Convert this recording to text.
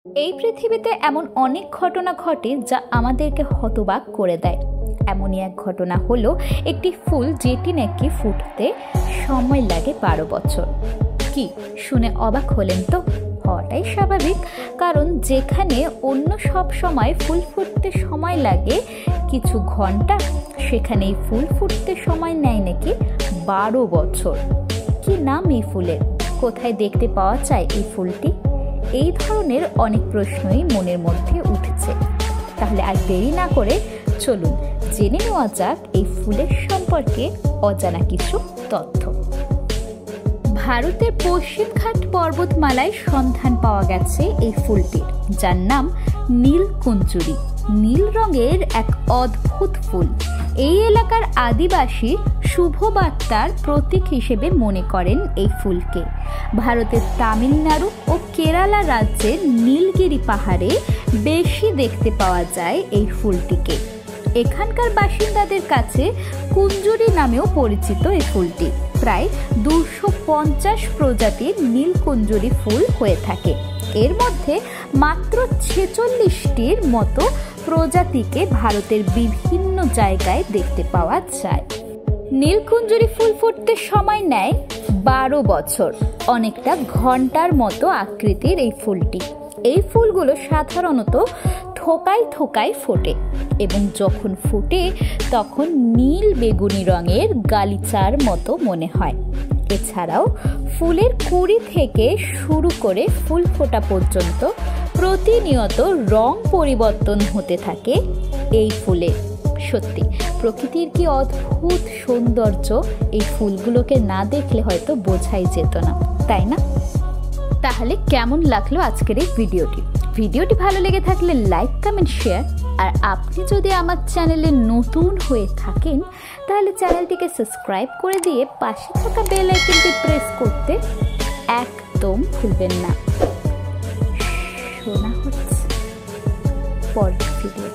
এই পৃথিবীতে এমন অনেক ঘটনা ঘটে যা আমাদেরকে হতবাক করে দেয়। এমনই এক ঘটনা হলো একটি ফুল যেটি নাকি ফুটতে সময় লাগে 12 বছর। কি শুনে অবাক হলেন তো? হওয়াটাই স্বাভাবিক, কারণ যেখানে অন্য সব সময় ফুল ফুটতে সময় লাগে কিছু ঘন্টা, সেখানে এই ফুল ফুটতে সময় নেয় নাকি 12 বছর। কি নাম এই ফুলের? কোথায় দেখতে পাওয়া যায় এই ফুলটি? এই ধরনের অনেক প্রশ্নই মনের মধ্যে উঠেছে। তাহলে আর দেরি না করে চলুন জেনে নেওয়া যাক এই ফুলের সম্পর্কে অজানা কিছু তথ্য। ভারতের পশ্চিমঘাট পর্বতমালায় সন্ধান পাওয়া গেছে এই ফুলটির, যার নাম নীলকুঞ্জুরি। নীল রঙের এক অদ্ভুত ফুল। এই এলাকার আদিবাসী শুভবার্তার প্রতীক হিসেবে মনে করেন এই ফুলকে। ভারতের তামিলনাড়ু ও কেরালা রাজ্যের নীলগিরি পাহাড়ে বেশি দেখতে পাওয়া যায় এই ফুলটিকে। এখানকার বাসিন্দাদের কাছে কুঞ্জুরি নামেও পরিচিত এই ফুলটি। প্রায় 250 প্রজাতির নীলকুঞ্জুরি ফুল হয়ে থাকে। এর মধ্যে মাত্র 46টির মতো প্রজাতিকে ভারতের বিভিন্ন জায়গায় দেখতে পাওয়া যায়। নীলকুঞ্জুরি ফুল ফুটতে সময় নেয় 12 বছর। অনেকটা ঘন্টার মতো আকৃতির এই ফুলটি। এই ফুলগুলো সাধারণত থোকায় থোকায় ফোটে এবং যখন ফুটে তখন নীল বেগুনি রঙের গালিচার মতো মনে হয়। এছাড়াও ফুলের কুঁড়ি থেকে শুরু করে ফুল ফোটা পর্যন্ত প্রতিনিয়ত রং পরিবর্তন হতে থাকে এই ফুলের। সত্যি প্রকৃতির কি অদ্ভুত সৌন্দর্য! এই ফুলগুলোকে না দেখলে হয়তো বোঝাই যেত না, তাই না? তাহলে কেমন লাগলো আজকের এই ভিডিওটি ভালো লেগে থাকলে লাইক, কমেন্ট, শেয়ার। আর আপনি যদি আমার চ্যানেলে নতুন হয়ে থাকেন তাহলে চ্যানেলটিকে সাবস্ক্রাইব করে দিয়ে পাশে থাকা বেল আইকনটি প্রেস করতে একদম ভুলবেন না। শোনা হচ্ছে পরের ভিডিও।